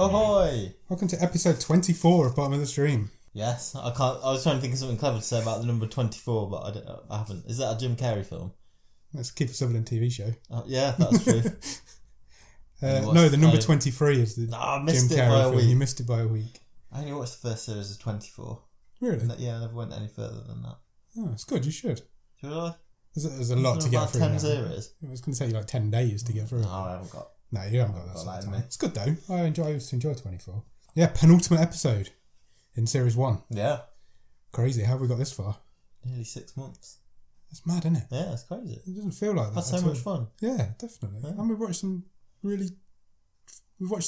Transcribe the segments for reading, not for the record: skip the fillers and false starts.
Ahoy! Welcome to episode 24 of Bottom of the Stream. Yes, I was trying to think of something clever to say about the number 24, but I haven't. Is that a Jim Carrey film? That's a Kiefer Sutherland TV show. Yeah, that's true. No, the number 23 is the I Jim missed it Carrey by a film. week. You missed it by a week. I only watched the first series of 24. Really? Yeah, I never went any further than that. Oh, it's good. You should. Should I? There's a lot to get through. 10 now. series. It was going to take you like 10 days to get through. No, I haven't got. No, you haven't got that got sort that of in time. me. It's good though. I used to enjoy 24. Yeah, penultimate episode in series 1. Yeah. Crazy. How have we got this far? Nearly 6 months. It's mad, isn't it? Yeah, it's crazy. It doesn't feel like that. That's so at much all. fun. Yeah, definitely. Yeah. And we've watched some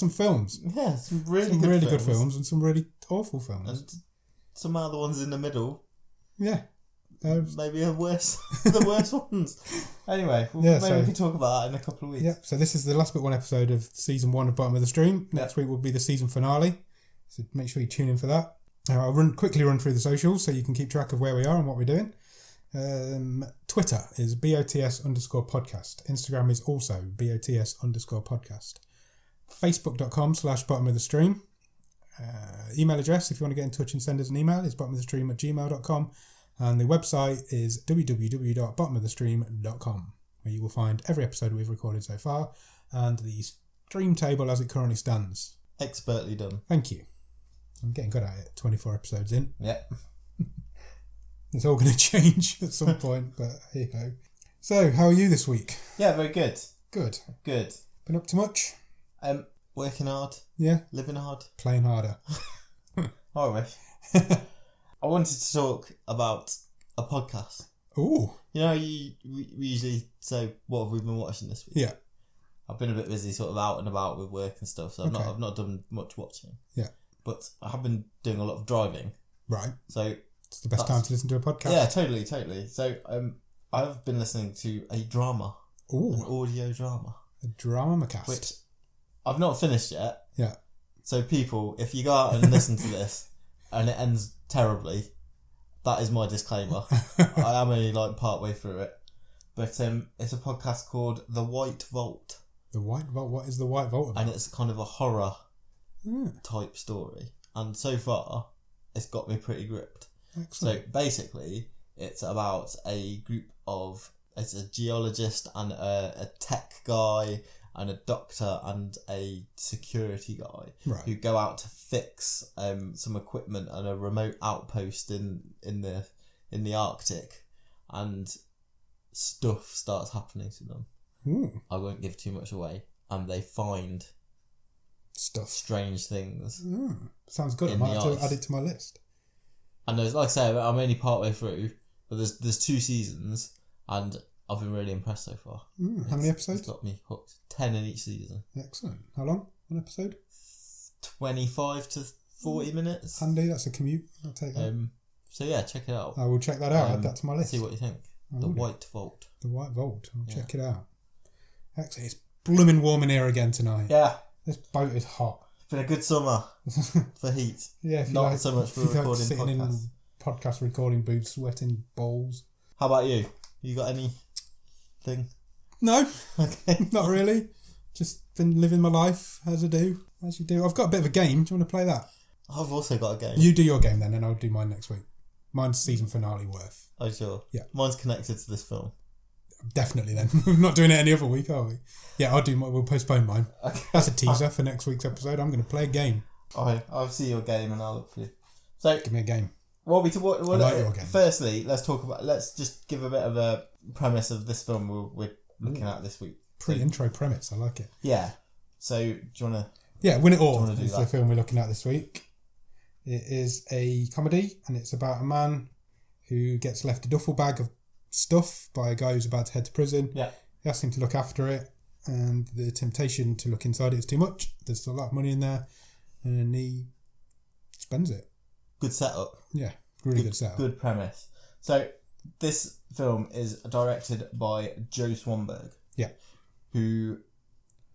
films. Yeah, some really Good films and some really awful films. And some other ones in the middle. Yeah. Maybe the worst ones. Anyway, we can talk about that in a couple of weeks. Yeah, so this is the last but one episode of season 1 of Bottom of the Stream. Next week will be the season finale, so make sure you tune in for that. I'll quickly run through the socials so you can keep track of where we are and what we're doing. Twitter is BOTS_podcast. Instagram is also BOTS_podcast. Facebook.com/Bottom of the Stream. Email address if you want to get in touch and send us an email is bottomofthestream@gmail.com. And the website is www.bottomofthestream.com, where you will find every episode we've recorded so far and the stream table as it currently stands. Expertly done. Thank you. I'm getting good at it. 24 episodes in. Yep. It's all going to change at some point, but here you go. So, how are you this week? Yeah, very good. Good. Good. Been up to much? Working hard. Yeah. Living hard. Playing harder. I wish. I wanted to talk about a podcast. Ooh. You know, we usually say, what have we been watching this week? Yeah. I've been a bit busy sort of out and about with work and stuff, so I've not done much watching. Yeah. But I have been doing a lot of driving. Right. So it's the best time to listen to a podcast. Yeah, totally. So I've been listening to a drama. Ooh. An audio drama. A drama cast. Which I've not finished yet. Yeah. So people, if you go out and listen to this and it ends terribly, that is my disclaimer. I am only like part way through it. But it's a podcast called The White Vault. The White Vault? What is The White Vault about? And it's kind of a horror type story. And so far, it's got me pretty gripped. Excellent. So basically, it's about it's a geologist and a tech guy and a doctor and a security guy who go out to fix some equipment at a remote outpost in the Arctic, and stuff starts happening to them. Ooh. I won't give too much away, and they find strange things. Sounds good. I might have to add it to my list. And there's, like I say, I'm only part way through, but there's 2 seasons, and I've been really impressed so far. How many episodes? It's got me hooked. 10 in each season. Excellent. How long? One episode? 25 to 40 minutes. Handy. That's a commute. I'll take that. So yeah, check it out. I will check that out. Add that to my list. See what you think. The White Vault. The White Vault. I'll check it out. Excellent. It's blooming warm in here again tonight. Yeah. This boat is hot. It's been a good summer for heat. Yeah. If you Not so much for recording sitting podcasts. in podcast recording booths, sweating balls. How about you? You got anything? No. Okay. Not really. Just been living my life as you do. I've got a bit of a game. Do you want to play that? I've also got a game. You do your game then, and I'll do mine next week. Mine's season finale worth. Oh, sure. Yeah. Mine's connected to this film. Definitely then. We're not doing it any other week, are we? Yeah, we'll postpone mine. Okay. That's a teaser for next week's episode. I'm going to play a game. Alright, I'll see your game and I'll look for you. So, give me a game. What I like your game. Firstly, let's just give a bit of a premise of this film we're looking at this week. Intro premise, I like it. Yeah. So, do you want to... Yeah, Win It All is the film we're looking at this week. It is a comedy, and it's about a man who gets left a duffel bag of stuff by a guy who's about to head to prison. Yeah. He asks him to look after it, and the temptation to look inside it is too much. There's a lot of money in there, and he spends it. Good setup. Yeah, really good setup. Good premise. So, this film is directed by Joe Swanberg. Yeah. Who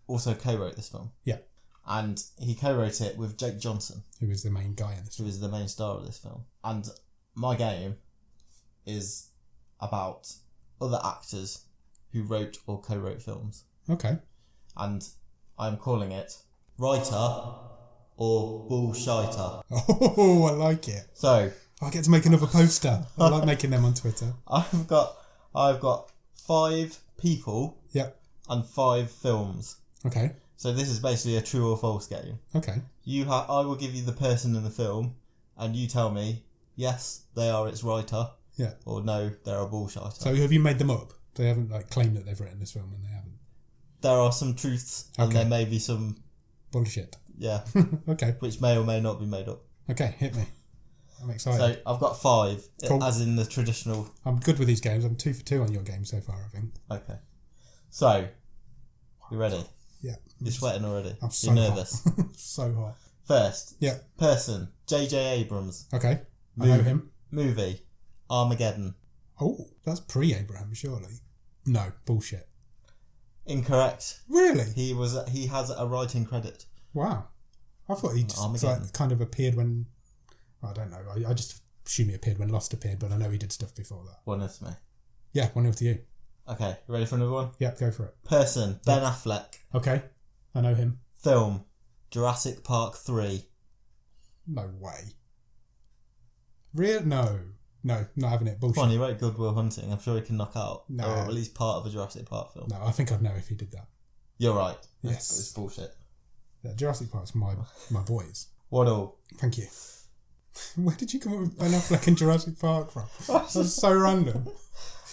also co-wrote this film. Yeah. And he co-wrote it with Jake Johnson. Who is the main guy in this film. Who is the main star of this film. And my game is about other actors who wrote or co-wrote films. Okay. And I'm calling it Writer or bullshiter? Oh, I like it. So I get to make another poster. I like making them on Twitter. I've got 5 people. Yep. And 5 films. Okay. So this is basically a true or false game. Okay. I will give you the person in the film, and you tell me, yes, they are its writer. Yeah. Or no, they're a bullshiter. So have you made them up? They haven't claimed that they've written this film, and they haven't. There are some truths, and there may be some bullshit. Yeah. Okay. Which may or may not be made up. Okay, hit me. I'm excited. So I've got 5, cool. As in the traditional. I'm good with these games. I'm 2 for 2 on your game so far, I think. Okay. So, you ready? Yeah. You're sweating already. I'm so You're nervous. Hot. So hot. First. Yeah. Person. J.J. Abrams. Okay. I know him. Movie. Armageddon. Oh, that's pre-Abraham, surely. No, bullshit. Incorrect. Really? He has a writing credit. Wow. I thought he just kind of appeared when... I don't know. I just assume he appeared when Lost appeared, but I know he did stuff before that. 1-0 to me. Yeah, 1-0 to you. Okay, you ready for another one? Yep, go for it. Person, Ben Affleck. Okay, I know him. Film, Jurassic Park 3. No way. Real? No, not having it. Bullshit. Come on, he wrote Good Will Hunting. I'm sure he can knock out, no. or at least part of a Jurassic Park film. No, I think I'd know if he did that. You're right. Yes. It's bullshit. Yeah, Jurassic Park's my boys. 1-1. Thank you. Where did you come up with Ben Affleck and Jurassic Park from? That's so random.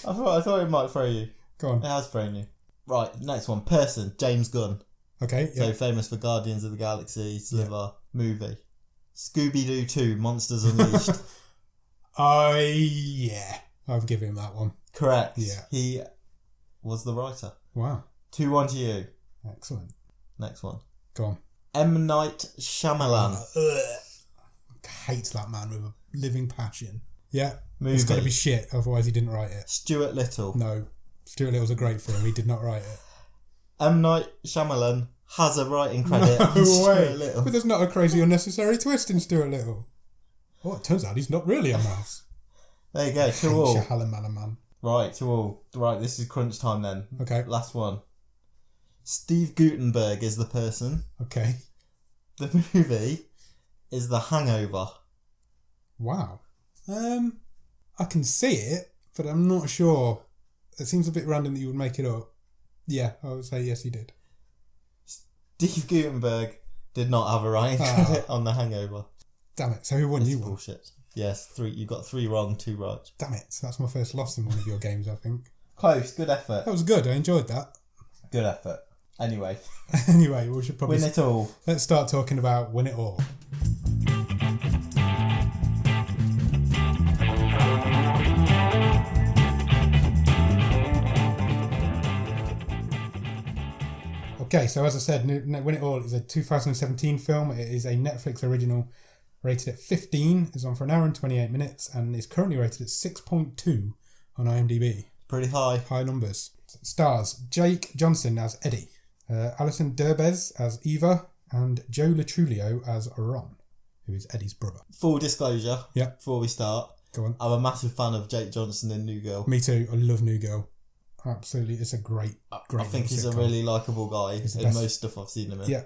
I thought it might throw you. Go on. It has thrown you. Right, next one. Person, James Gunn. Okay, yeah. So famous for Guardians of the Galaxy, Sliver, movie. Scooby-Doo 2, Monsters Unleashed. Yeah. I'll give him that one. Correct. Yeah. He was the writer. Wow. 2-1 to you. Excellent. Next one. Go on. M. Night Shyamalan. Hates that man with a living passion. Yeah. Movie. It's got to be shit, otherwise he didn't write it. Stuart Little. No. Stuart Little's a great film. He did not write it. M. Night Shyamalan has a writing credit on No Stuart way. Little. But there's not a crazy unnecessary twist in Stuart Little. Oh, it turns out he's not really a mouse. There you go. 2-2. Man. Right, 2-2. Right, this is crunch time then. Okay. Last one. Steve Guttenberg is the person. Okay. The movie is The Hangover. Wow. I can see it, but I'm not sure. It seems a bit random that you would make it up. Yeah, I would say yes, he did. Steve Guttenberg did not have a writing credit on The Hangover. Damn it. So who won? You won. Bullshit. Yes, 3. You got 3 wrong, 2 right. Damn it. So that's my first loss in one of your games, I think. Close. Good effort. That was good. I enjoyed that. Good effort. Anyway, we should probably... Win it all. Let's start talking about Win It All. Okay, so as I said, Win It All is a 2017 film. It is a Netflix original rated at 15. It's on for an hour and 28 minutes and is currently rated at 6.2 on IMDb. Pretty high. High numbers. Stars Jake Johnson as Eddie, Alison Derbez as Eva, and Joe Latrulio as Ron, who is Eddie's brother. Full disclosure, before we start, go on. I'm a massive fan of Jake Johnson in New Girl. Me too. I love New Girl. Absolutely, it's a great I think he's sitcom. A really likeable guy in most stuff I've seen him in. Yeah.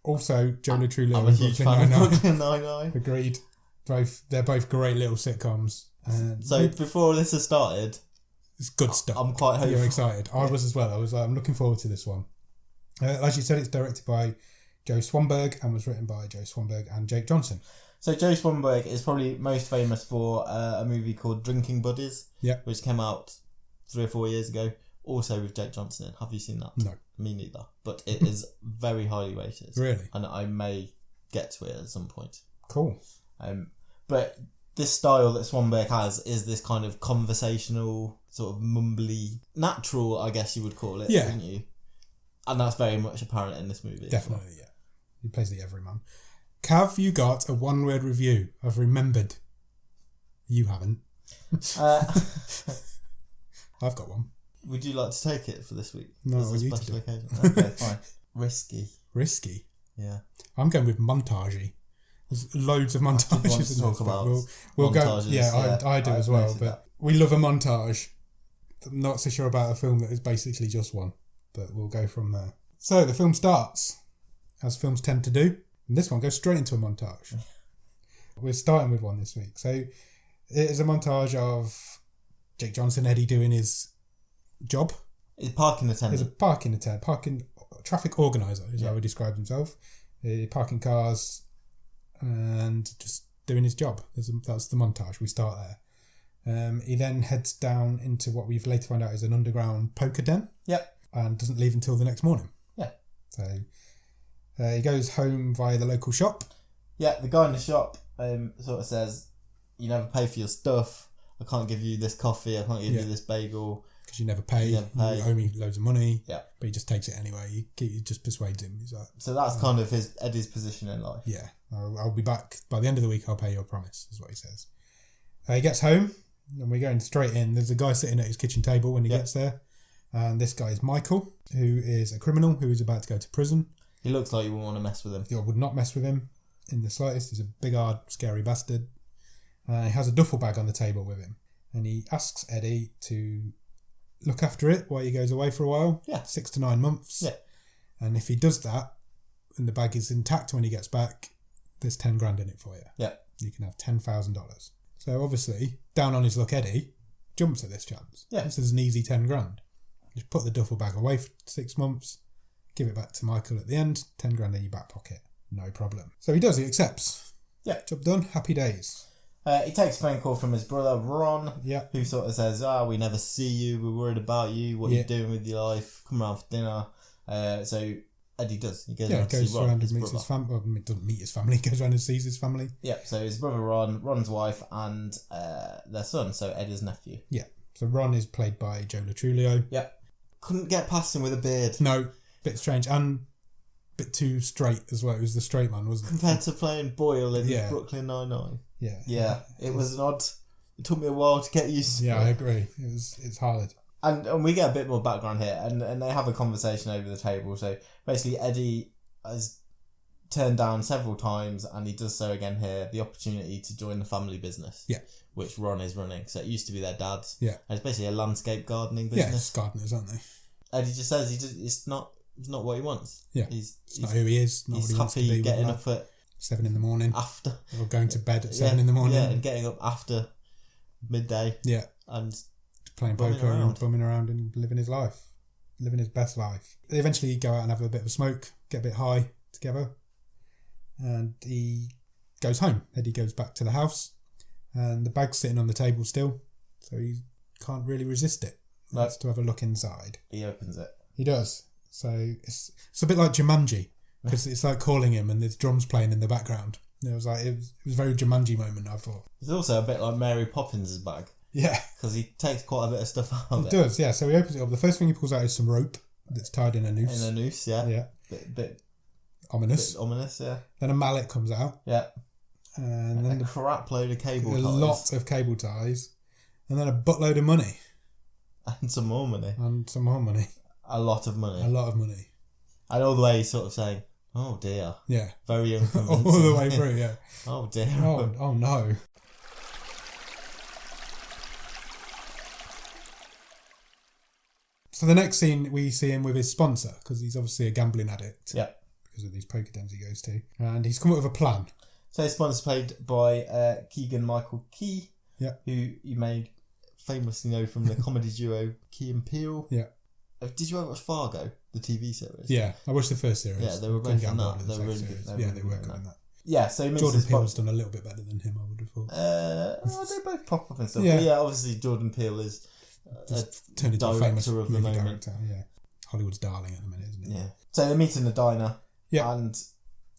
Also, Joe Latrulio. I'm a huge fan of Brooklyn Nine-Nine. Agreed. They're both great little sitcoms. So before this has started, it's good stuff. I'm quite hopeful. You're excited. I was as well. I was like, I'm looking forward to this one. As you said, it's directed by Joe Swanberg and was written by Joe Swanberg and Jake Johnson. So Joe Swanberg is probably most famous for a movie called Drinking Buddies, which came out 3 or 4 years ago, also with Jake Johnson in. Have you seen that? No. Me neither. But it is very highly rated. Really? And I may get to it at some point. Cool. But this style that Swanberg has is this kind of conversational, sort of mumbly, natural, I guess you would call it, wouldn't you? And that's very much apparent in this movie. Definitely, yeah. He plays the everyman. Cav, you got a one-word review. I've remembered. You haven't. I've got one. Would you like to take it for this week? No, as a you special to do. occasion? Okay, fine. Risky. Risky? Yeah. I'm going with montagey. There's loads of montages in talk this, about we'll montages. Go. Yeah, I do as well. But that. We love a montage. I'm not so sure about a film that is basically just one, but we'll go from there. So the film starts, as films tend to do, And this one goes straight into a montage. We're starting with one this week. So it is a montage of Jake Johnson, Eddie, doing his job. He's a parking attendant. He's a parking attendant, traffic organiser is how he describes himself. Parking cars and just doing his job. That's the montage. We start there. He then heads down into what we've later found out is an underground poker den. Yep. And doesn't leave until the next morning. Yeah. So he goes home via the local shop. Yeah, the guy in the shop sort of says, you never pay for your stuff. I can't give you this coffee. I can't give you this bagel. Because you never pay. You owe me loads of money. Yeah. But he just takes it anyway. He just persuades him. He's like, so that's kind of Eddie's position in life. Yeah. I'll be back. By the end of the week, I'll pay your promise, is what he says. He gets home, and we're going straight in. There's a guy sitting at his kitchen table when he gets there. And this guy is Michael, who is a criminal who is about to go to prison. He looks like you wouldn't want to mess with him. I would not mess with him in the slightest. He's a big, hard, scary bastard. He has a duffel bag on the table with him. And he asks Eddie to look after it while he goes away for a while. Yeah. 6 to 9 months. Yeah. And if he does that, and the bag is intact when he gets back, there's 10 grand in it for you. Yeah. You can have $10,000. So obviously, down on his luck, Eddie jumps at this chance. Yeah. This is an easy 10 grand. Just put the duffel bag away for 6 months, give it back to Michael at the end, 10 grand in your back pocket. No problem. So he does, he accepts. Yeah. Job done, happy days. He takes a phone call from his brother, Ron, who sort of says, we never see you, we're worried about you, what you're doing with your life, come around for dinner. So Eddie does. He goes around to see Ron, and meets his family. Well, he doesn't meet his family, he goes around and sees his family. Yeah, so his brother Ron, Ron's wife, and their son, so Eddie's nephew. Yeah, so Ron is played by Joe Latrulio. Yeah. Couldn't get past him with a beard. No, bit strange and bit too straight as well. It was the straight man, wasn't it? Compared to playing Boyle in Brooklyn Nine-Nine. Yeah. Yeah, it was an odd... It took me a while to get used to. Yeah, I agree. It's hard. And we get a bit more background here, and they have a conversation over the table. So basically, Eddie has turned down several times, and he does so again here, the opportunity to join the family business. Yeah. Which Ron is running. So it used to be their dad's. Yeah. And it's basically a landscape gardening business. Yeah, it's gardeners, aren't they? Eddie just says it's not what he wants. Yeah. It's not who he is. Not what he wants to be. He's happy getting up at 7 a.m. After. Or going to bed at 7 a.m. Yeah, and getting up after midday. Yeah. And playing poker and bumming around and living his life. Living his best life. They eventually go out and have a bit of a smoke, get a bit high together. And he goes home. Eddie goes back to the house. And the bag's sitting on the table still. So he can't really resist it. He wants to have a look inside. He opens it. He does. So it's a bit like Jumanji. Because it's like calling him and there's drums playing in the background. It was a very Jumanji moment, I thought. It's also a bit like Mary Poppins' bag. Yeah. Because he takes quite a bit of stuff out of it. He does, yeah. So he opens it up. The first thing he pulls out is some rope that's tied in a noose. In a noose, yeah. Yeah. Bit ominous. Bit ominous, yeah. Then a mallet comes out. Yeah. And then a crap load of cable ties. A lot of cable ties. And then a buttload of money. And some more money. A lot of money. And all the way he's sort of saying, oh dear. Yeah. Very unconvincing. All the way through, yeah. Oh dear. Oh no. So the next scene, we see him with his sponsor, because he's obviously a gambling addict. Yeah. Because of these poker dens he goes to. And he's come up with a plan. So his sponsor's played by Keegan-Michael Key, who you may famously know from the comedy duo Key and Peele. Yeah. Did you ever watch Fargo, the TV series? Yeah, I watched the first series. Yeah, they were both in that. They were really good. They were good in that. Yeah, so Jordan Peele's done a little bit better than him, I would have thought. They both pop up and stuff. Yeah, but yeah, obviously Jordan Peele is turned into a famous of the moment. Director, yeah. Hollywood's darling at the minute, isn't it? Yeah. So they meet in the diner. Yeah. And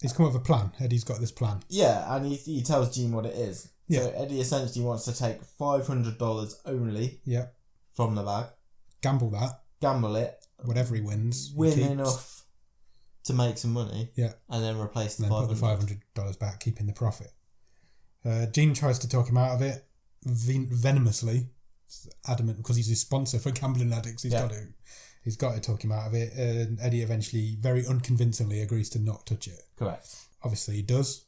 he's come up with a plan. Eddie's got this plan. Yeah, and he tells Gene what it is. Yeah. So Eddie essentially wants to take $500 only from the bag. Gamble it. Whatever he wins. Win enough to make some money. Yeah. And then replace the $500. Put the $500 back, keeping the profit. Gene tries to talk him out of it venomously. Adamant, because he's his sponsor for gambling addicts. He's got to talk him out of it. And Eddie eventually, very unconvincingly, agrees to not touch it. Correct. Obviously, he does.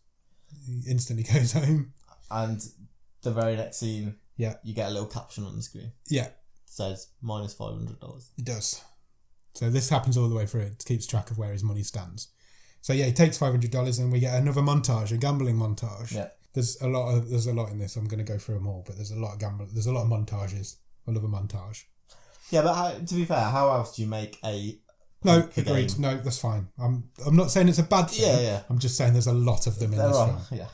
He instantly goes home. And the very next scene, you get a little caption on the screen. Yeah. It says minus $500. It does. So this happens all the way through. It keeps track of where his money stands. So yeah, he takes $500 and we get another montage, a gambling montage. Yeah. There's a lot in this. I'm going to go through them all, but there's a lot of There's a lot of montages. I love a montage. Yeah, but to be fair, how else do you make a No, agreed. Game? No, that's fine. I'm not saying it's a bad thing. Yeah. I'm just saying there's a lot of them in this film. Yeah.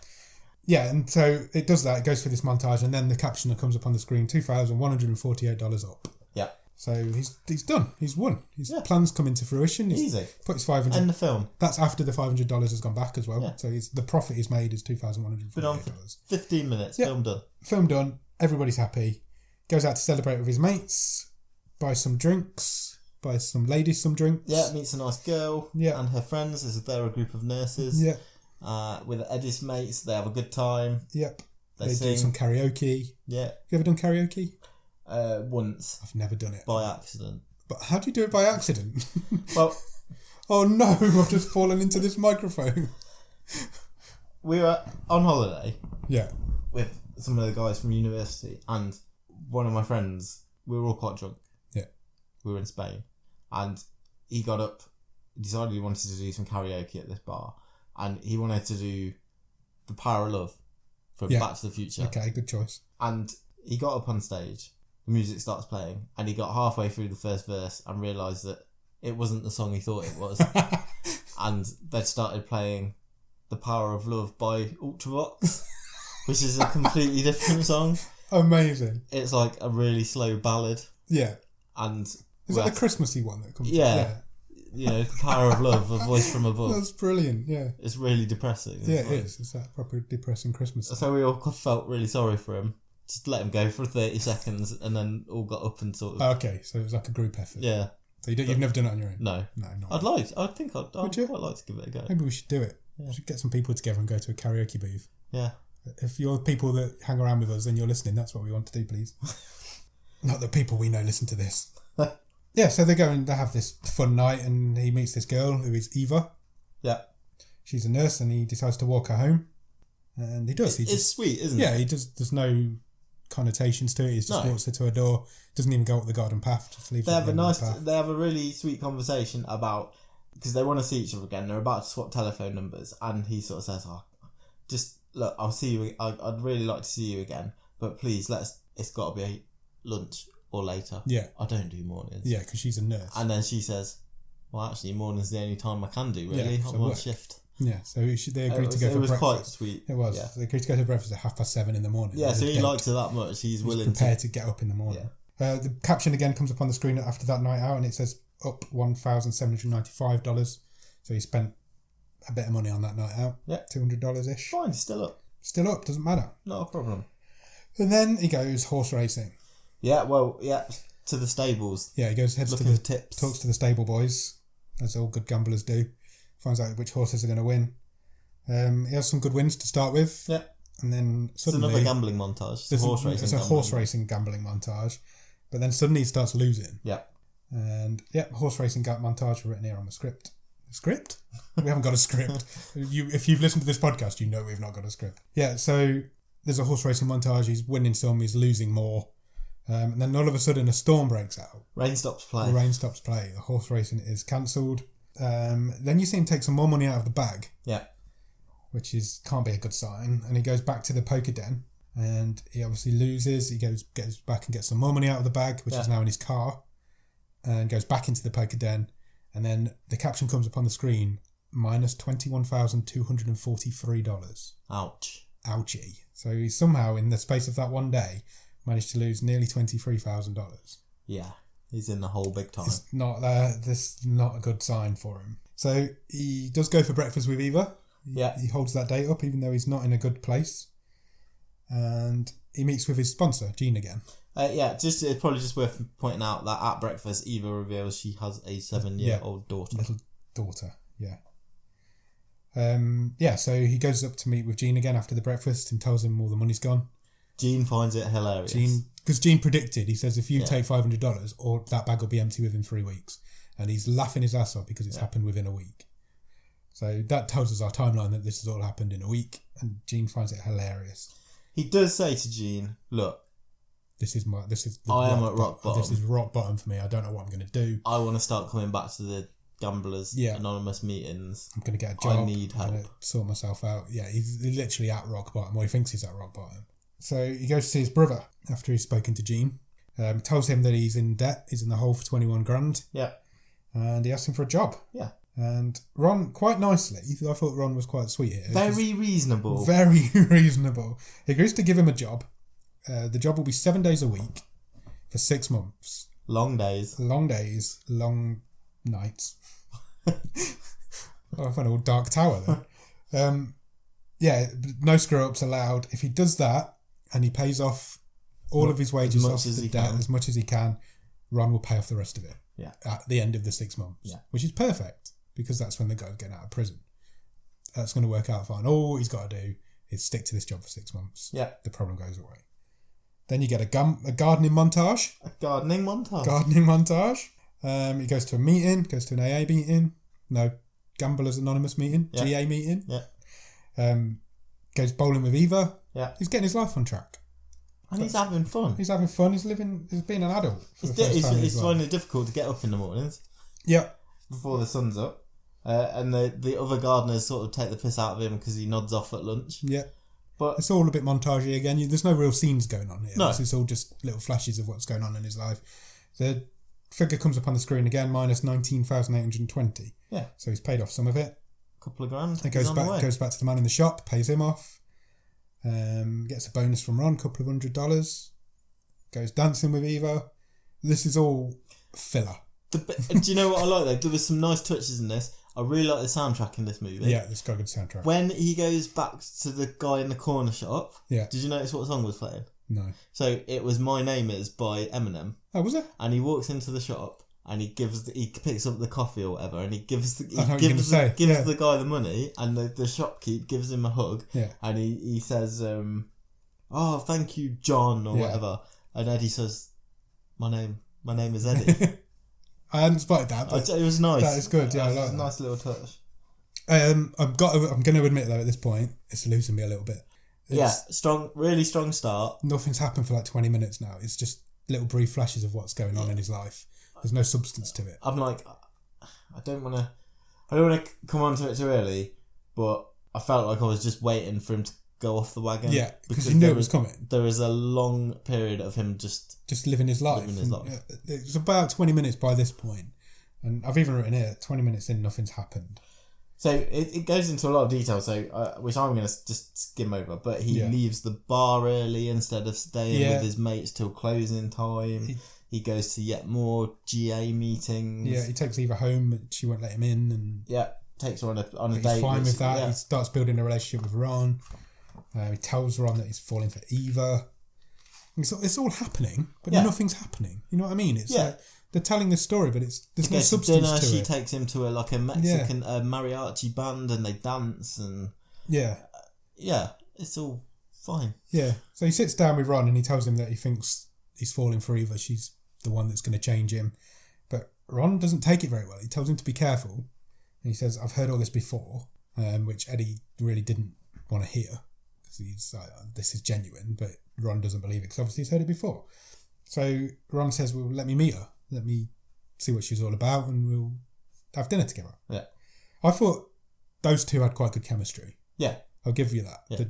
Yeah, and so it does that. It goes through this montage, and then the caption that comes up on the screen: $2,148 up. Yeah. So he's done. He's won. His plans come into fruition. He's easy. Put his $500. End the film. That's after the $500 has gone back as well. Yeah. So the profit he's made is $2,148. Been on for 15 minutes. Yeah. Film done. Film done. Everybody's happy. Goes out to celebrate with his mates. Buys some drinks. Buys some ladies some drinks. Yeah. Meets a nice girl. Yeah. And her friends. They're a group of nurses. Yeah. With Eddie's mates, they have a good time. Yep. They do some karaoke. Yeah. You ever done karaoke? Once. I've never done it. By accident. But how do you do it by accident? Well... Oh no, I've just fallen into this microphone. We were on holiday. Yeah. With some of the guys from university, and one of my friends, we were all quite drunk. Yeah. We were in Spain. And he got up, decided he wanted to do some karaoke at this bar. And he wanted to do The Power of Love from Back to the Future. Okay, good choice. And he got up on stage, the music starts playing, and he got halfway through the first verse and realised that it wasn't the song he thought it was. And they started playing The Power of Love by Ultravox, which is a completely different song. Amazing. It's like a really slow ballad. Yeah. And is that the Christmassy one that comes? Yeah. You know, The Power of Love, A Voice from Above. That's brilliant, yeah. It's really depressing. Yeah, it is. It's that proper depressing Christmas song. So we all felt really sorry for him. Just let him go for 30 seconds and then all got up and sort of... Okay, so it was like a group effort. Yeah. So you've never done it on your own? No. No, not I'd quite like to give it a go. Maybe we should do it. Yeah. We should get some people together and go to a karaoke booth. Yeah. If you're people that hang around with us and you're listening, that's what we want to do, please. Not that people we know listen to this. Yeah, so they go and they have this fun night and he meets this girl who is Eva. Yeah. She's a nurse and he decides to walk her home. And he does. It's sweet, isn't it? Yeah, he does. There's no connotations to it. He just walks her to her door. Doesn't even go up the garden path. Just leaves. They have They have a really sweet conversation about, because they want to see each other again. They're about to swap telephone numbers, and he sort of says, "Oh, just look, I'll see you. I'd really like to see you again, but please It's got to be lunch or later. Yeah, I don't do mornings. Yeah, because she's a nurse. And then she says, "Well, actually, morning's the only time I can do. Really, I'm on shift." Yeah, so they agreed to go for breakfast. It was quite sweet. It was. Yeah. They agreed to go to breakfast at 7:30 in the morning. Yeah, so he likes her that much. He's willing prepared to get up in the morning. Yeah. The caption again comes up on the screen after that night out, and it says up $1,795. So he spent a bit of money on that night out. Yeah, $200-ish. Fine, still up. Still up, doesn't matter. Not a problem. And then he goes horse racing. Yeah, well, to the stables. Yeah, he goes heads to the tips. Talks to the stable boys, as all good gamblers do. Finds out which horses are going to win. He has some good wins to start with. Yeah. And then suddenly... It's another gambling montage. It's a horse racing gambling montage. But then suddenly he starts losing. Yeah. And, horse racing montage written here on the script. Script? We haven't got a script. If you've listened to this podcast, you know we've not got a script. Yeah, so there's a horse racing montage. He's winning some, he's losing more. And then all of a sudden a storm breaks out. Rain stops play. The horse racing is cancelled. Then you see him take some more money out of the bag. Yeah. Which can't be a good sign. And he goes back to the poker den. And he obviously loses. He goes back and gets some more money out of the bag, which is now in his car. And goes back into the poker den. And then the caption comes up on the screen, minus $21,243. Ouch. Ouchie. So he somehow, in the space of that one day, managed to lose nearly $23,000. Yeah. He's in the hole big time. It's not this is not a good sign for him. So he does go for breakfast with Eva. Yeah. He holds that date up, even though he's not in a good place. And he meets with his sponsor, Jean, again. It's probably just worth pointing out that at breakfast, Eva reveals she has a 7-year-old daughter. Little daughter, yeah. So he goes up to meet with Jean again after the breakfast and tells him all the money's gone. Jean finds it hilarious. Because Jean predicted, he says, if you take $500, or that bag will be empty within 3 weeks. And he's laughing his ass off because it's happened within a week. So that tells us our timeline that this has all happened in a week. And Jean finds it hilarious. He does say to Jean, look, I am at rock bottom. This is rock bottom for me. I don't know what I'm going to do. I want to start coming back to the gamblers anonymous meetings. I'm going to get a job. I need help. I'm going to sort myself out. Yeah, he's literally at rock bottom, or he thinks he's at rock bottom. So he goes to see his brother after he's spoken to Jean. Tells him that he's in debt. He's in the hole for 21 grand. Yeah. And he asks him for a job. Yeah. And Ron, quite nicely, I thought Ron was quite sweet here. Very reasonable. Very reasonable. He agrees to give him a job. The job will be 7 days a week for 6 months. Long days. Long days. Long nights. I found a old dark tower there. Yeah, no screw-ups allowed. If he does that and he pays off all of his wages off the debt as much as he can, Ron will pay off the rest of it at the end of the 6 months, which is perfect because that's when the guy's getting out of prison. That's going to work out fine. All he's got to do is stick to this job for 6 months. Yeah. The problem goes away. Then you get a gardening montage. A gardening montage. Gardening montage. He goes to a meeting, goes to an AA meeting. No, Gamblers Anonymous meeting. GA meeting. Yeah. Goes bowling with Eva. Yeah. He's getting his life on track. And he's having fun. He's having fun. He's being an adult. It's finding it difficult to get up in the mornings. Yeah. Before the sun's up. And the other gardeners sort of take the piss out of him because he nods off at lunch. Yeah. But it's all a bit montagey again. There's no real scenes going on here. No. It's all just little flashes of what's going on in his life. The figure comes up on the screen again, minus 19,820. Yeah. So he's paid off some of it. Couple of grand. It goes back to the man in the shop, pays him off. Gets a bonus from Ron, couple of $100. Goes dancing with Eva. This is all filler. Do you know what I like though? There was some nice touches in this. I really like the soundtrack in this movie. Yeah, it's got a good soundtrack. When he goes back to the guy in the corner shop, did you notice what song was playing? No. So it was My Name Is by Eminem. Oh, was it? And he walks into the shop and he picks up the coffee or whatever and he gives the guy the money and the shopkeep gives him a hug and he says, oh, thank you, John, or whatever. And Eddie says, my name is Eddie. I hadn't spotted that. But it was nice. That is good. Yeah, I like that. A nice little touch. I'm going to admit though at this point it's losing me a little bit. Really strong start. Nothing's happened for like 20 minutes now. It's just little brief flashes of what's going on in his life. There's no substance to it. I'm like, I don't want to come on to it too early, but I felt like I was just waiting for him to go off the wagon. Yeah, because you knew it was coming. There was a long period of him just living his life. It was about 20 minutes by this point, and I've even written here 20 minutes in, nothing's happened. So it goes into a lot of detail, so which I'm going to just skim over. But he leaves the bar early instead of staying with his mates till closing time. He goes to yet more GA meetings. Yeah, he takes Eva home, but she won't let him in, and takes her on a date. He's fine with that. He starts building a relationship with Ron. He tells Ron that he's falling for Eva. It's all happening, but nothing's happening. You know what I mean? It's like they're telling this story, but there's no substance to it. She takes him to a Mexican mariachi band, and they dance, and it's all fine. Yeah. So he sits down with Ron, and he tells him that he thinks he's falling for Eva. She's the one that's going to change him. But Ron doesn't take it very well. He tells him to be careful, and he says, "I've heard all this before," which Eddie really didn't want to hear. He's like, this is genuine, but Ron doesn't believe it because obviously he's heard it before. So Ron says, well, let me meet her. Let me see what she's all about and we'll have dinner together. Yeah. I thought those two had quite good chemistry. Yeah. I'll give you that. Yeah.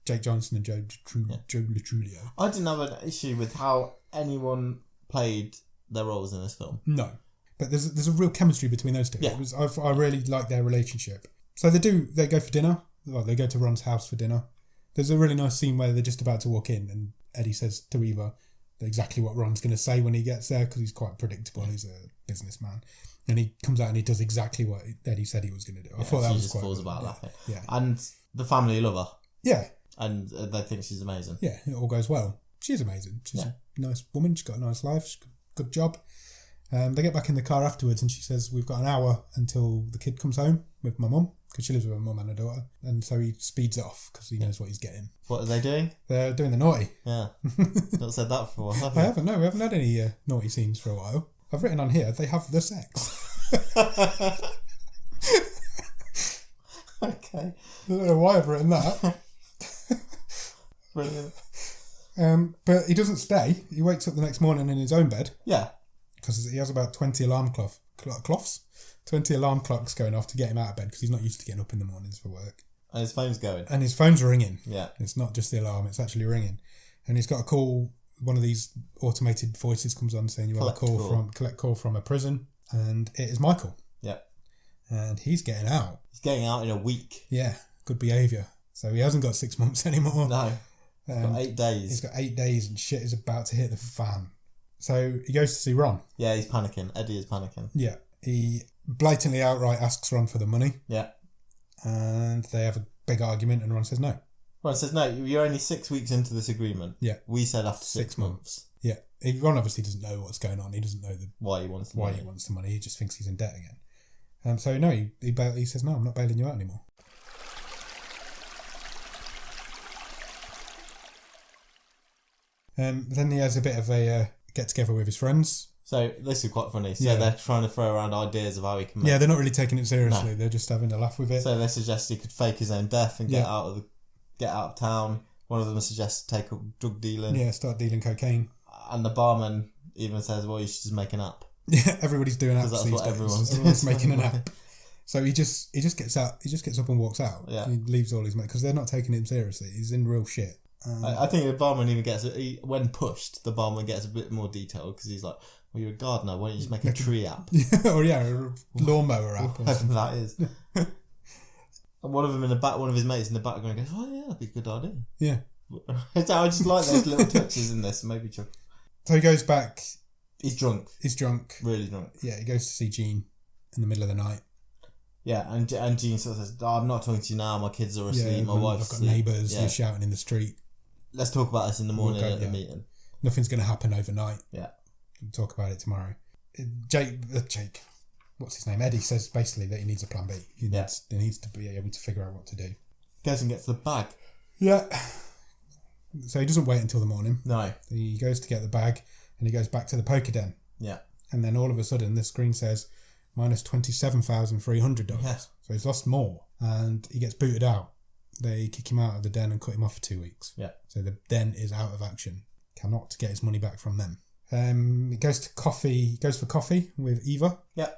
Jake Johnson and Joe Latrulio. I didn't have an issue with how anyone played their roles in this film. No. But there's a real chemistry between those two. Yeah. I really like their relationship. So they go for dinner. Well, they go to Ron's house for dinner. There's a really nice scene where they're just about to walk in and Eddie says to Eva exactly what Ron's going to say when he gets there because he's quite predictable. He's a businessman. And he comes out and he does exactly what Eddie said he was going to do. I thought that was quite falls about laughing. Yeah. And the family love her. Yeah. And they think she's amazing. Yeah, it all goes well. She's amazing. She's a nice woman. She's got a nice life. She's got a good job. They get back in the car afterwards and she says, we've got an hour until the kid comes home with my mum. Because she lives with her mum and her daughter. And so he speeds off because he knows what he's getting. What are they doing? They're doing the naughty. Yeah. Not said that for a while, have you? I haven't, no. We haven't had any naughty scenes for a while. I've written on here, they have the sex. Okay. I don't know why I've written that. Brilliant. But he doesn't stay. He wakes up the next morning in his own bed. Yeah. Because he has about 20 alarm clocks 20 alarm clocks going off to get him out of bed because he's not used to getting up in the mornings for work. And his phone's going. And his phone's ringing. Yeah. It's not just the alarm, it's actually ringing. And he's got a call, one of these automated voices comes on saying you have a collect call from a prison. And it is Michael. Yeah. And he's getting out. He's getting out in a week. Yeah, good behaviour. So he hasn't got 6 months anymore. No. He's got 8 days. He's got 8 days and shit is about to hit the fan. So he goes to see Ron. Yeah, he's panicking. Eddie is panicking. Yeah. He blatantly outright asks Ron for the money. Yeah. And they have a big argument and Ron says no. Ron says, no, you're only 6 weeks into this agreement. Yeah. We said after 6 months. Yeah. Ron obviously doesn't know what's going on. He doesn't know why he wants the money. He just thinks he's in debt again. So no, he says, no, I'm not bailing you out anymore. Then he has a bit of a get together with his friends. So this is quite funny. So they're trying to throw around ideas of how he can make... Yeah, they're not really taking it seriously. No. They're just having a laugh with it. So they suggest he could fake his own death and get out of town. One of them suggests take up drug dealing. Yeah, start dealing cocaine. And the barman even says, well, you should just make an app. Yeah, everybody's doing apps. Because that's what everyone's doing. Everyone's making an app. So he just gets up and walks out. Yeah. He leaves all his mates because they're not taking him seriously. He's in real shit. I think the barman even gets, when pushed, the barman gets a bit more detail because he's like, well, you're a gardener, why don't you just make a tree app? Or a lawnmower app. Whatever that is. And one of his mates in the background goes, oh yeah, that'd be a good idea. Yeah. I just like those little touches in this, maybe Chuck. So he goes back. He's drunk. Really drunk. Yeah, he goes to see Jean in the middle of the night. Yeah, and Jean sort of says, oh, I'm not talking to you now, my kids are asleep, my wife's I've got asleep. neighbours, they're shouting in the street. Let's talk about this in the morning at the meeting. Nothing's going to happen overnight. Yeah. We'll talk about it tomorrow. Jake, what's his name? Eddie says basically that he needs a plan B. He needs to be able to figure out what to do. Goes and gets the bag. Yeah. So he doesn't wait until the morning. No. He goes to get the bag and he goes back to the poker den. Yeah. And then all of a sudden the screen says minus $27,300. Yeah. So he's lost more and he gets booted out. They kick him out of the den and cut him off for 2 weeks. Yeah. So the den is out of action. Cannot get his money back from them. He goes for coffee with Eva. Yeah.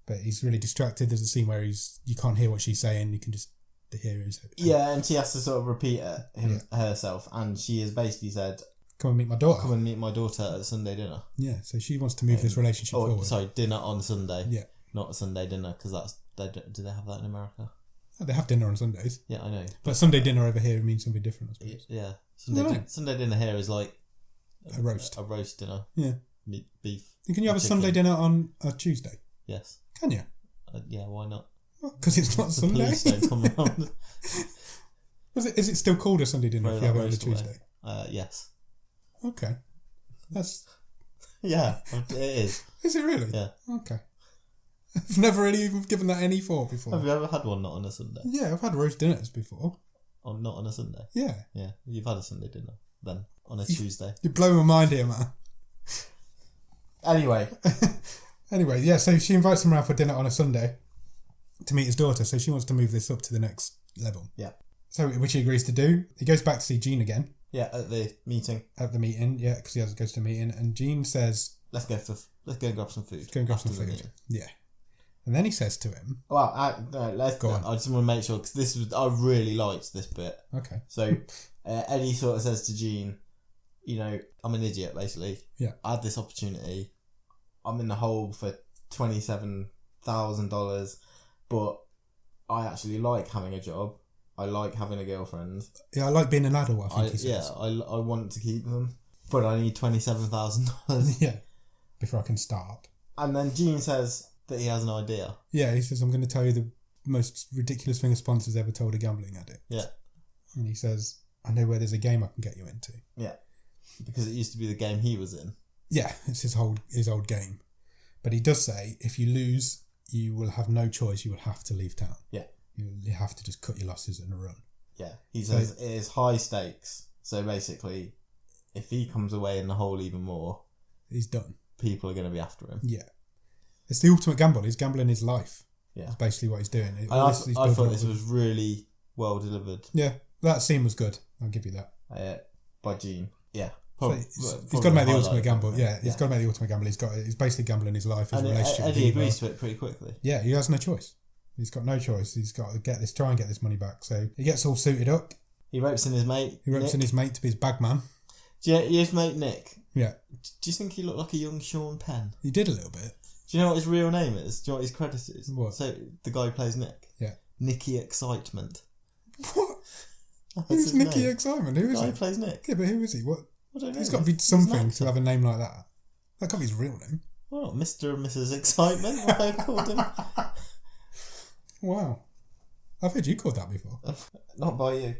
But he's really distracted. There's a scene where you can't hear what she's saying. You can just hear his... Yeah, and she has to sort of repeat herself. And she has basically said... Come and meet my daughter. Come and meet my daughter at the Sunday dinner. Yeah, so she wants to move this relationship forward. Sorry, dinner on Sunday. Yeah. Not a Sunday dinner, because do they have that in America? Oh, they have dinner on Sundays. Yeah, I know. But Sunday dinner over here means something different, I suppose. Yeah. Sunday dinner here is like... A roast. A roast dinner. Yeah. Meat, beef. And can you have a Sunday dinner on a Tuesday? Yes. Can you? Yeah, why not? Because it's not Sunday. The police don't come around. Is it still called a Sunday dinner if you have it on a Tuesday? Yes. Okay. That's... Yeah, it is. Is it really? Yeah. Okay. I've never really even given that any thought before. Have you ever had one not on a Sunday? Yeah, I've had roast dinners before. Not on a Sunday? Yeah. Yeah, you've had a Sunday dinner then, on a Tuesday. You're blowing my mind here, man. Anyway, yeah, so she invites him around for dinner on a Sunday to meet his daughter, so she wants to move this up to the next level. Yeah. So, which he agrees to do. He goes back to see Jean again. Yeah, at the meeting. Yeah, because he goes to a meeting, and Jean says... Let's go and grab some food. Let's go and grab some food. Yeah. And then he says to him... Well, I just want to make sure, because I really liked this bit. Okay. So, Eddie sort of says to Jean, I'm an idiot, basically. Yeah. I had this opportunity. I'm in the hole for $27,000, but I actually like having a job. I like having a girlfriend. Yeah, I like being an adult, I think he says. Yeah, I want to keep them, but I need $27,000. Yeah, before I can start. And then Jean says that he has an idea. Yeah, he says, I'm going to tell you the most ridiculous thing a sponsor's ever told a gambling addict. Yeah. And he says, I know where there's a game I can get you into. Yeah, because it used to be the game he was in. Yeah, it's his old game. But he does say, if you lose, you will have no choice. You will have to leave town. Yeah. You have to just cut your losses and run. Yeah. He says it is high stakes. So basically, if he comes away in the hole even more... He's done. People are going to be after him. Yeah. It's the ultimate gamble. He's gambling his life. Yeah. That's basically what he's doing. I thought this was really well delivered. Yeah. That scene was good. I'll give you that. By Jean. Yeah. He's got to make the ultimate gamble. Yeah, he's got to make the ultimate gamble. He's basically gambling his life, his relationship. Eddie agrees to it pretty quickly. Yeah, he has no choice. He's got no choice. He's got to try and get this money back. So he gets all suited up. He ropes in his mate. He ropes in his mate to be his bagman. Do you know his mate Nick? Yeah. Do you think he looked like a young Sean Penn? He did a little bit. Do you know what his real name is? Do you know what his credit is? What? So the guy who plays Nick. Yeah. Nicky Excitement. What? Who's Nicky name? Excitement? Who is he? The guy who plays Nick. Yeah, but who is he? What? I don't know. He's got to be something to have a name like that. That can't be his real name. Well, not Mr. and Mrs. Excitement, what they've called him. Wow. I've heard you called that before. Not by you.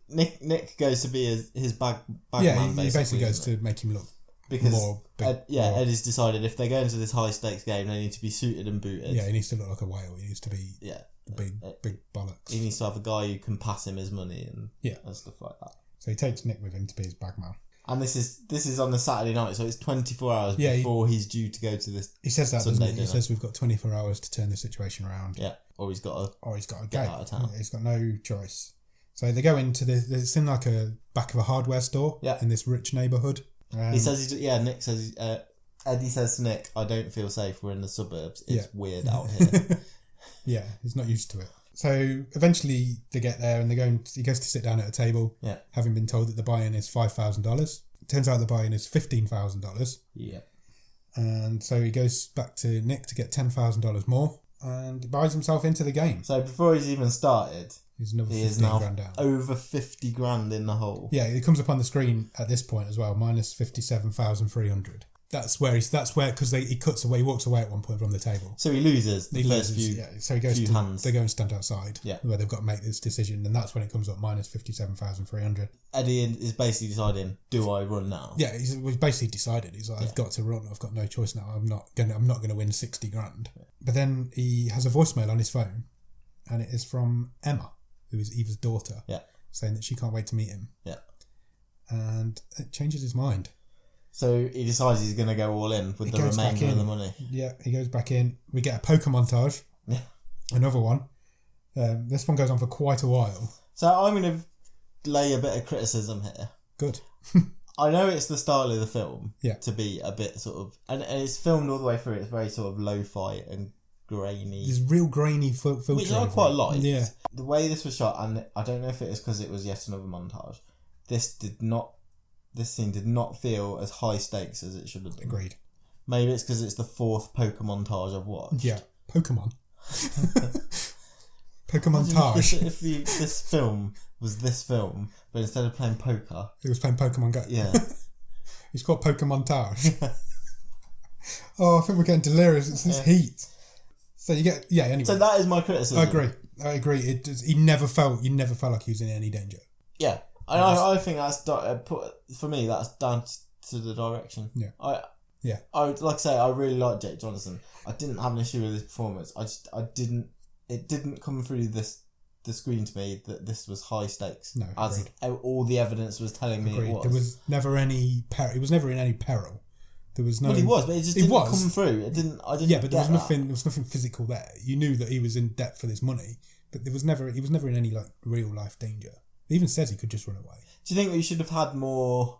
Nick goes to be his bagman, he basically goes to make him look because more big. Eddie's decided if they go into this high stakes game, they need to be suited and booted. Yeah, he needs to look like a whale. He needs to be big bollocks. He needs to have a guy who can pass him his money and stuff like that. So he takes Nick with him to be his bagman. And this is on the Saturday night, so it's 24 hours before he's due to go to this. He says that, Sunday doesn't he? dinner. He says we've got 24 hours to turn the situation around. Yeah, or he's got to get out of town. He's got no choice. So they go into it's in like a back of a hardware store in this rich neighbourhood. He says Nick says Eddie says to Nick, I don't feel safe, we're in the suburbs, it's weird out here. Yeah, he's not used to it. So eventually they get there and he goes to sit down at a table, having been told that the buy-in is $5,000. It turns out the buy-in is $15,000. Yeah. And so he goes back to Nick to get $10,000 more and buys himself into the game. So before he's even started, he is now grand down. Over 50 grand in the hole. Yeah, it comes up on the screen at this point as well, minus 57,300. That's where because he cuts away, he walks away at one point from the table. So he loses the first few. Yeah, so he goes few hands. They go and stand outside. Yeah, where they've got to make this decision, and that's when it comes up minus 57,300. Eddie is basically deciding, do I run now? Yeah, he's basically decided. He's like, I've got to run. I've got no choice now. I'm not gonna win 60 grand. Yeah. But then he has a voicemail on his phone, and it is from Emma, who is Eva's daughter. Yeah, saying that she can't wait to meet him. Yeah, and it changes his mind. So he decides he's going to go all in with the remainder of the money. Yeah, he goes back in. We get a poker montage. Yeah. Another one. This one goes on for quite a while. So I'm going to lay a bit of criticism here. Good. I know it's the style of the film to be a bit sort of... And it's filmed all the way through. It's very sort of lo-fi and grainy. There's real grainy filter. Which I quite liked. Yeah. The way this was shot, and I don't know if it is because it was yet another montage, this scene did not feel as high stakes as it should have been. Agreed. Maybe it's because it's the fourth poker montage I've watched. Yeah, Pokemon. Pokemontage. If this film was this film, but instead of playing poker, it was playing Pokemon Go. Yeah. It's called Pokemontage. Oh, I think we're getting delirious. It's this heat. So you get anyway. So that is my criticism. I agree. You never felt like he was in any danger. Yeah. I think that's for me. That's down to the direction. Yeah. I like I say, I really like Jake Johnson. I didn't have an issue with his performance. It didn't come through the screen to me that this was high stakes. No, as all the evidence was telling me it was. There was never any peril. He was never in any peril. There was no. Well, he was, but it just didn't come through. It didn't. I didn't. Yeah, but there was nothing. There was nothing physical there. You knew that he was in debt for this money, but there was never. He was never in any real life danger. He even says he could just run away. Do you think we should have had more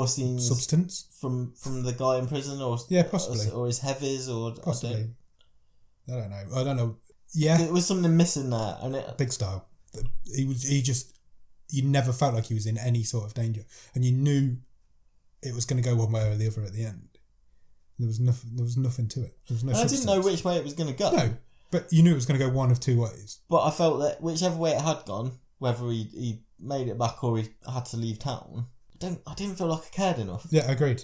scenes substance from the guy in prison, or possibly, or his heavies, or possibly? I don't know. Yeah, there was something missing there, and big style. You never felt like he was in any sort of danger, and you knew it was going to go one way or the other at the end. There was nothing to it. There was no. I didn't know which way it was going to go. No, but you knew it was going to go one of two ways. But I felt that whichever way it had gone, whether he made it back or he had to leave town, I didn't feel like I cared enough. Yeah, agreed.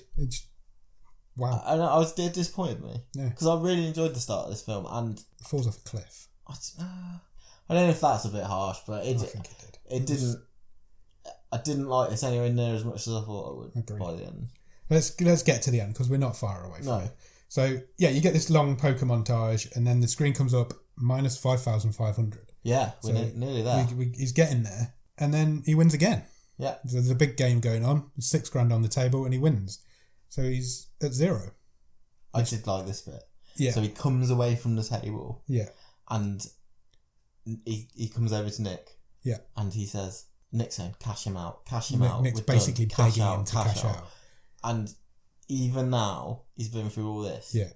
Wow. And it disappointed me. Yeah. Because I really enjoyed the start of this film, and it falls off a cliff. I don't know if that's a bit harsh, but I think it did. It didn't. I didn't like this anywhere near as much as I thought I would. Agreed. By the end. Let's get to the end because we're not far away from it. So yeah, you get this long poker montage, and then the screen comes up minus 5,500. Yeah, we're nearly there. He's getting there, and then he wins again. Yeah, there's a big game going on. There's $6,000 on the table, and he wins. So he's at zero. I did like this bit. Yeah. So he comes away from the table. Yeah. And he comes over to Nick. Yeah. And he says, Nick's saying, cash him out. Nick's basically begging him to cash out. And even now, he's been through all this. Yeah.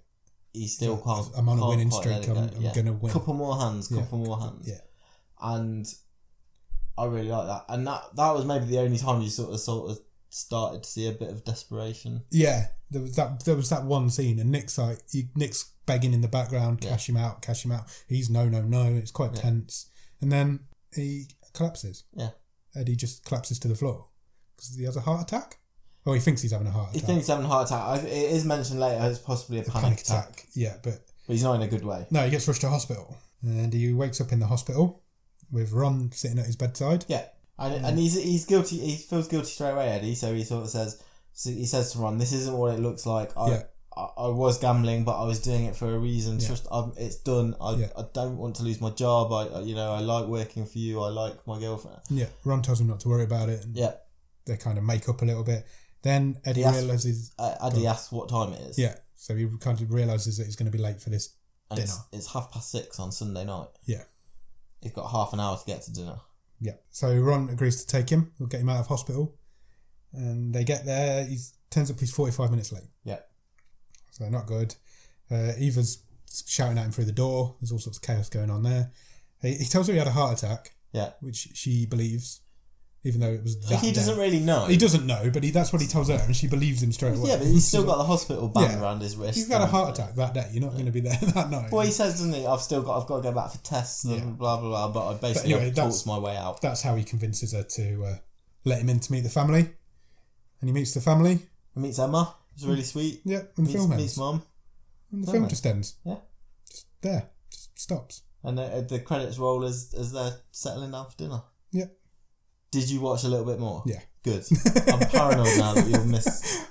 He still can't. I'm on a winning quite streak. I'm going to win. Couple more hands. Yeah. And I really like that. And that was maybe the only time you sort of started to see a bit of desperation. Yeah. There was that one scene, and Nick's begging in the background, cash him out. He's no. It's quite tense. And then he collapses. Yeah. Eddie just collapses to the floor because he has a heart attack. Oh, he thinks he's having a heart attack. He thinks he's having a heart attack. It is mentioned later it's possibly a panic attack. Yeah, but he's not in a good way. No, he gets rushed to hospital. And he wakes up in the hospital with Ron sitting at his bedside. Yeah. And he's guilty. He feels guilty straight away, Eddie. So he sort of says to Ron, "This isn't what it looks like. I was gambling, but I was doing it for a reason. Yeah. Just it's done. I don't want to lose my job. I like working for you. I like my girlfriend." Yeah. Ron tells him not to worry about it. And they kind of make up a little bit. Then Eddie realises... Eddie asks what time it is. Yeah. So he kind of realises that he's going to be late for this dinner. It's 6:30 on Sunday night. Yeah. He's got half an hour to get to dinner. Yeah. So Ron agrees to take him. He'll get him out of hospital. And they get there. He turns up, he's 45 minutes late. Yeah. So not good. Eva's shouting at him through the door. There's all sorts of chaos going on there. He tells her he had a heart attack. Yeah. Which she believes, even though it was that He doesn't really know. He doesn't know, but that's what he tells her, and she believes him straight away. Yeah, but he's still got the hospital band around his wrist. He's had a heart attack that day. You're not going to be there that night. Well, he says, doesn't he? I've got to go back for tests and blah blah blah. But I basically talked my way out. That's how he convinces her to let him in to meet the family, and he meets the family. He meets Emma. It's really sweet. Yeah, and the film ends. Meets Mum. And the film just ends. Yeah, just there, just stops. And the credits roll as they're settling down for dinner. Yeah. Did you watch a little bit more? Yeah. Good. I'm paranoid now that you'll miss.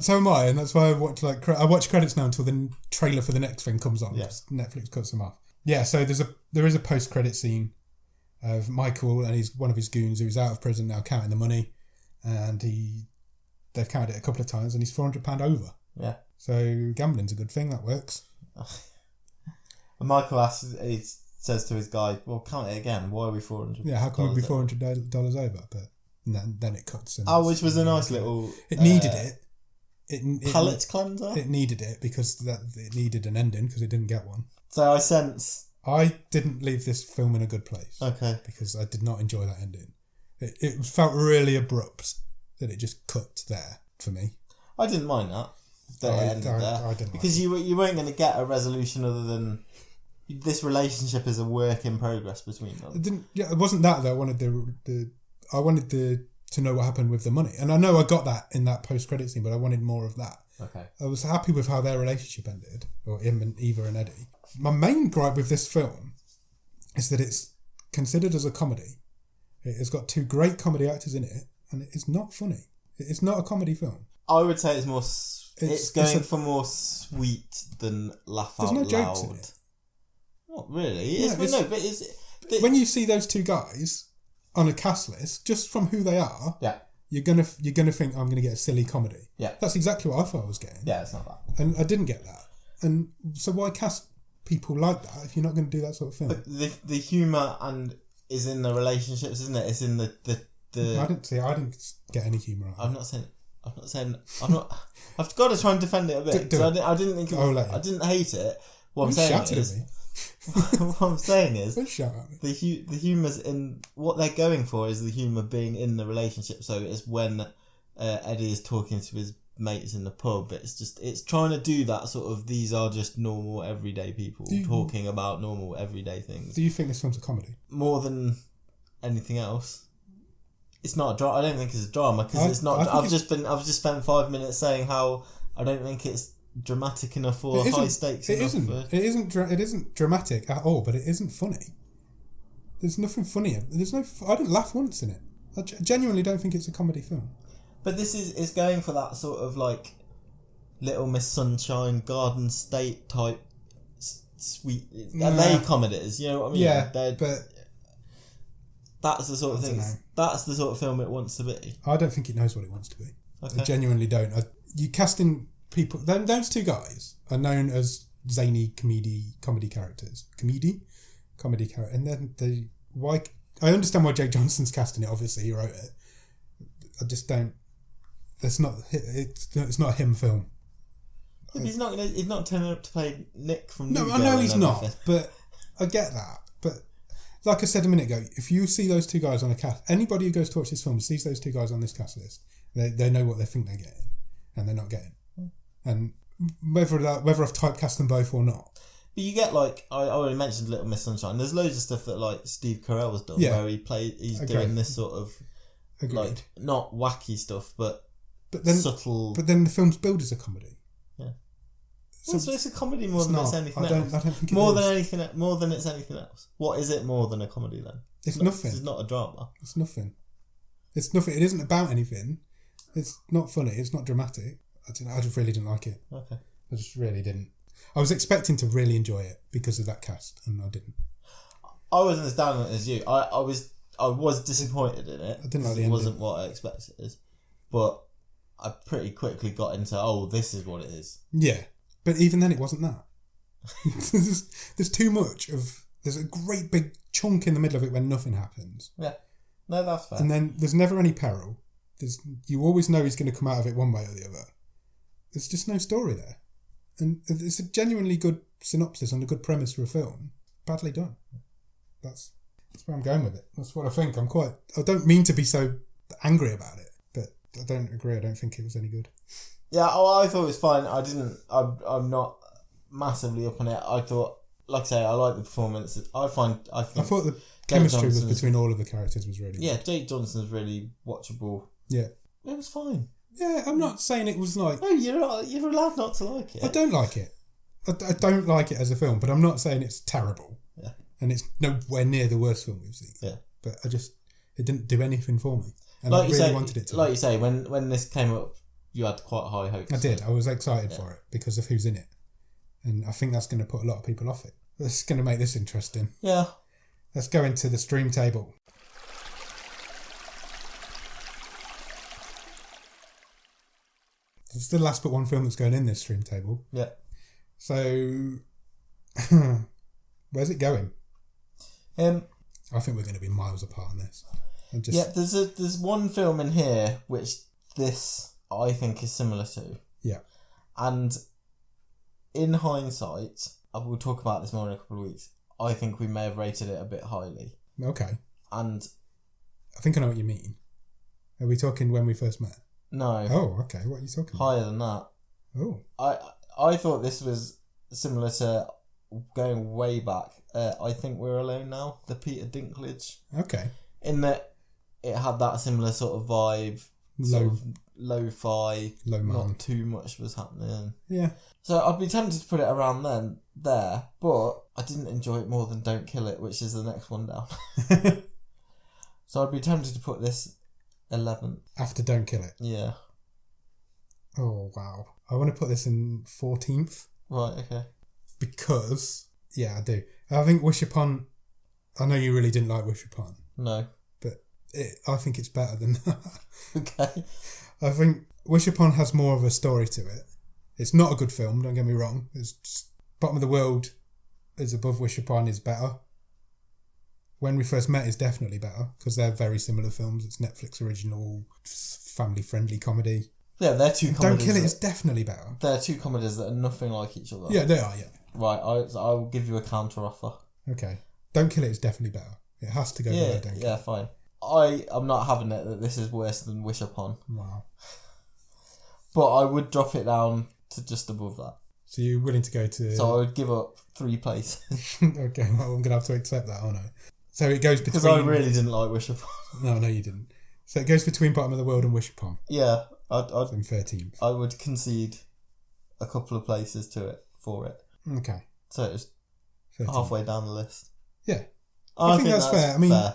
So am I, and that's why I watch credits now until the trailer for the next thing comes on. Yeah. Netflix cuts them off. Yeah. So there is a post-credit scene of Michael and one of his goons who's out of prison now counting the money, and they've counted it a couple of times, and he's £400 over. Yeah. So gambling's a good thing. That works. And Michael says to his guy, "Well, count it again. Why are we $400? Yeah, how can we be $400 over?" But then it cuts. Which was a nice little. It needed it. It palate cleanser. It needed it because it needed an ending because it didn't get one. So I sense I didn't leave this film in a good place. Okay. Because I did not enjoy that ending. It felt really abrupt that it just cut there for me. I didn't mind that. It ended there. I didn't because you weren't going to get a resolution other than this relationship is a work in progress between them. It wasn't that though. I wanted to know what happened with the money, and I know I got that in that post-credit scene, but I wanted more of that. Okay. I was happy with how their relationship ended, or him and Eva and Eddie. My main gripe with this film is that it's considered as a comedy. It has got two great comedy actors in it, and it is not funny. It's not a comedy film. I would say it's more. It's going for more sweet than laugh out loud. There's no jokes in it. Not really. When you see those two guys on a cast list, just from who they are, you're gonna think I'm gonna get a silly comedy. Yeah, that's exactly what I thought I was getting. Yeah, it's not that, and I didn't get that. And so why cast people like that if you're not going to do that sort of film? But the humour is in the relationships, isn't it? It's in the. I didn't get any humour out of it. I'm not saying. I've got to try and defend it a bit. I didn't think. I didn't hate it. What I'm saying is. What I'm saying is, the humour's in what they're going for is the humour being in the relationship. So it's when Eddie is talking to his mates in the pub. It's trying to do that sort of. These are just normal everyday people talking about normal everyday things. Do you think this film's a comedy more than anything else? It's not a drama. I don't think it's a drama because it's not. I've just spent 5 minutes saying how I don't think it's dramatic enough or high stakes enough. It isn't dramatic at all, but it isn't funny. There's nothing funny. I didn't laugh once in it. I genuinely don't think it's a comedy film. But this is going for that sort of like Little Miss Sunshine, Garden State type sweet. They comedies, you know what I mean? Yeah, but that's the sort of thing. That's the sort of film it wants to be. I don't think it knows what it wants to be. Okay. I genuinely don't. You casting people. Those two guys are known as zany comedy characters. Comedy character, and then why I understand why Jake Johnson's casting it. Obviously, he wrote it. I just don't. It's not a him film. Yeah, he's not turning up to play Nick from. No, I know he's not. But I get that. But like I said a minute ago, if you see those two guys on a cast, anybody who goes to watch this film sees those two guys on this cast list, they know what they think they're getting, and they're not getting. And whether I've typecast them both or not. But you get like I already mentioned Little Miss Sunshine. There's loads of stuff that like Steve Carell's done where he's doing this sort of like not wacky stuff, but then subtle. But then the film's billed as a comedy. Yeah. So it's a comedy more than it's anything else. I don't think more than it's anything else. What is it more than a comedy then? It's nothing. It's not a drama. It's nothing. It's nothing. It isn't about anything. It's not funny. It's not dramatic. I just really didn't like it. Okay. I just really didn't. I was expecting to really enjoy it because of that cast, and I didn't. I wasn't as down on it as you. I was disappointed in it. I didn't like the ending. It wasn't ending. what I expected, but I pretty quickly got into this is what it is. Yeah, but even then, it wasn't that. There's too much of. There's a great big chunk in the middle of it when nothing happens. Yeah, no, that's fair. And then there's never any peril. You always know he's going to come out of it one way or the other. There's just no story there. And it's a genuinely good synopsis and a good premise for a film. Badly done. That's where I'm going with it. That's what I think. I don't mean to be so angry about it, but I don't agree. I don't think it was any good. Yeah, I thought it was fine. I'm not massively up on it. I thought, like I say, I like the performance. I thought the chemistry between all of the characters was really good. Yeah, Jake Johnson's really watchable. Yeah. It was fine. Yeah, I'm not saying it was like... No, you're allowed not to like it. I don't like it. I don't like it as a film, but I'm not saying it's terrible. Yeah. And it's nowhere near the worst film we've seen. Yeah. But it didn't do anything for me. And like I really wanted it to. Like you say, when this came up, you had quite high hopes. I did. I was excited for it because of who's in it. And I think that's going to put a lot of people off it. That's going to make this interesting. Yeah. Let's go into the stream table. It's the last but one film that's going in this stream table. Yeah. So, where's it going? I think we're going to be miles apart on this. Yeah, there's one film in here which this I think is similar to. Yeah. And in hindsight, we'll talk about this more in a couple of weeks, I think we may have rated it a bit highly. Okay. And I think I know what you mean. Are we talking when we first met? No. Oh, okay. What are you talking about? Higher than that. Oh. I thought this was similar to going way back. I Think We're Alone Now, the Peter Dinklage. Okay. In that it had that similar sort of vibe, sort of lo-fi, low man. Not too much was happening. Yeah. So I'd be tempted to put it around there, but I didn't enjoy it more than Don't Kill It, which is the next one down. So I'd be tempted to put this 11th. After Don't Kill It? Yeah. Oh, wow. I want to put this in 14th. Right, okay. Because, yeah, I do. I think Wish Upon... I know you really didn't like Wish Upon. No. But I think it's better than that. Okay. I think Wish Upon has more of a story to it. It's not a good film, don't get me wrong. It's just, Bottom of the World is above Wish Upon is better. When We First Met is definitely better because they're very similar films. It's Netflix original, family-friendly comedy. Yeah, they're two comedies. Don't Kill It is definitely better. They're two comedies that are nothing like each other. Yeah, they are, yeah. Right, I will give you a counter offer. Okay. Don't Kill It is definitely better. It has to go below Don't Kill It. Yeah, fine. I'm not having it that this is worse than Wish Upon. Wow. But I would drop it down to just above that. So you're willing to go to... So I would give up 3 places. Okay, well, I'm going to have to accept that, aren't I? So it goes between... Because I really didn't like Wish Upon. No, you didn't. So it goes between Bottom of the World and Wish Upon. Yeah. I'd in 13th. I would concede a couple of places to it for it. Okay. So it was 13th. Halfway down the list. Yeah. I think that's fair. I mean, fair.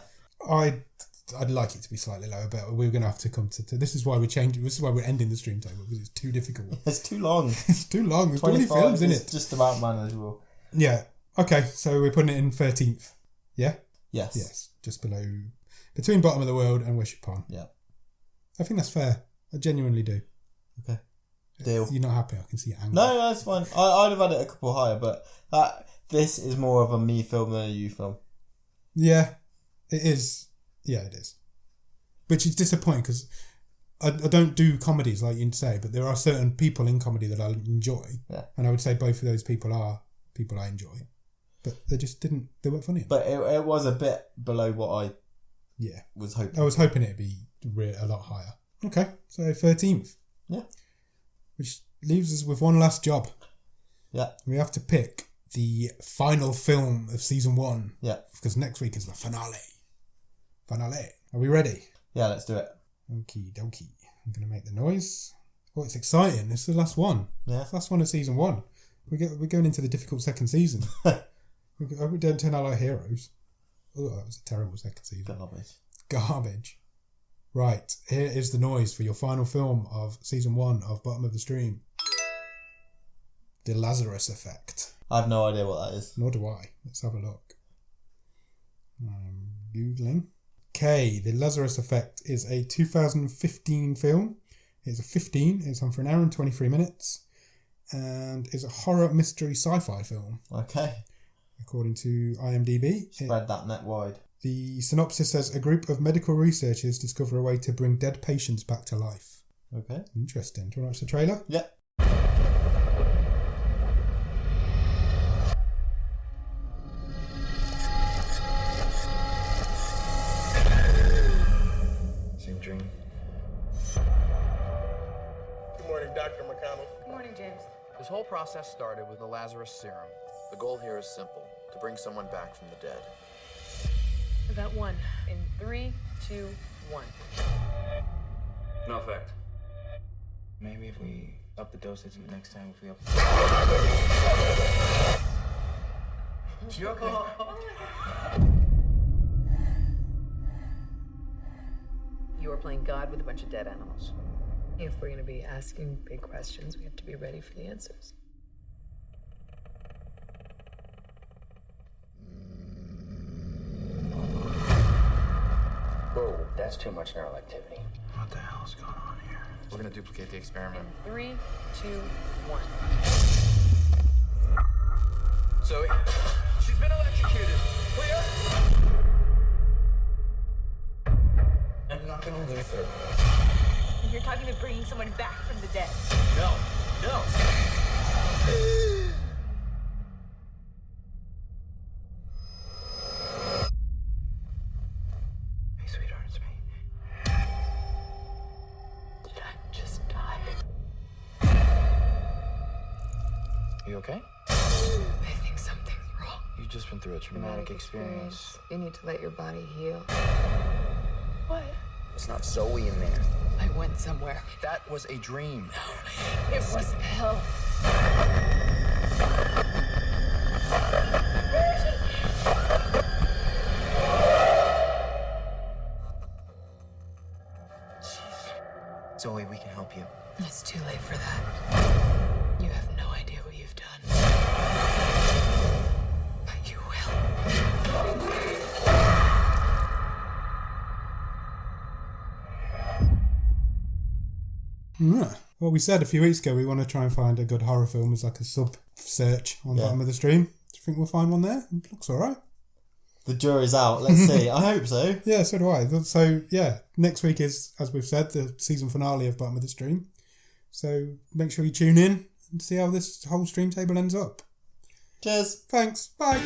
I'd like it to be slightly lower, but we're going to have to come to... This is why we're changing. This is why we're ending the stream table, because it's too difficult. It's too long. It's too long. There's too many films in it. It's just about manageable. Yeah. Okay, so we're putting it in 13th. Yeah? Yes. Yes. Just below... Between Bottom of the World and Wish Upon. Yeah. I think that's fair. I genuinely do. Okay. Deal. You're not happy. I can see your anger. No, that's fine. I'd have had it a couple higher, but this is more of a me film than a you film. Yeah. It is. Yeah, it is. Which is disappointing because I don't do comedies like you say, but there are certain people in comedy that I enjoy. Yeah. And I would say both of those people are people I enjoy. But they weren't funny enough. But it was a bit below what I was hoping. I was hoping it'd be a lot higher. Okay, so 13th. Yeah. Which leaves us with one last job. Yeah. We have to pick the final film of season 1. Yeah. Because next week is the finale. Are we ready? Yeah, let's do it. Okie dokie. I'm going to make the noise. Oh, it's exciting. It's the last one. Yeah. It's the last one of season 1. We're going into the difficult second season. We don't turn out like heroes. Oh, that was a terrible second season. Garbage. Right. Here is the noise for your final film of season 1 of Bottom of the Stream. The Lazarus Effect. I have no idea what that is. Nor do I. Let's have a look. I'm Googling. Okay, The Lazarus Effect is a 2015 film. It's a 15. It's on for an hour and 23 minutes. And is a horror mystery sci-fi film. Okay. According to IMDb. Spread that net wide. The synopsis says, a group of medical researchers discover a way to bring dead patients back to life. Okay. Interesting. Do you want to watch the trailer? Yeah. Same dream. Good morning, Dr. McConnell. Good morning, James. This whole process started with the Lazarus serum. The goal here is simple, to bring someone back from the dead. Event 1 in 3, 2, 1. No effect. Maybe if we up the dosage next time, if we up... You okay? You are playing God with a bunch of dead animals. If we're going to be asking big questions, we have to be ready for the answers. Whoa, that's too much neural activity. What the hell's going on here? We're gonna duplicate the experiment. 3, 2, 1. Zoe, she's been electrocuted. Clear? I'm not gonna lose her. You're talking about bringing someone back from the dead. No, no. Hey, sweetheart, it's me. Did I just die? You okay? I think something's wrong. You've just been through a traumatic experience. You need to let your body heal. What? It's not Zoe in there. I went somewhere. That was a dream. It was hell. Zoe, we can help you. It's too late for that. You have no idea what you've done. But you will. Yeah. Well, we said a few weeks ago we want to try and find a good horror film as like a sub search on Bottom of the Stream. Do you think we'll find one there? It looks alright. The jury's out. Let's see. I hope so. Yeah, so do I. So, yeah, next week is, as we've said, the season finale of Bottom of the Stream. So make sure you tune in and see how this whole stream table ends up. Cheers. Thanks. Bye.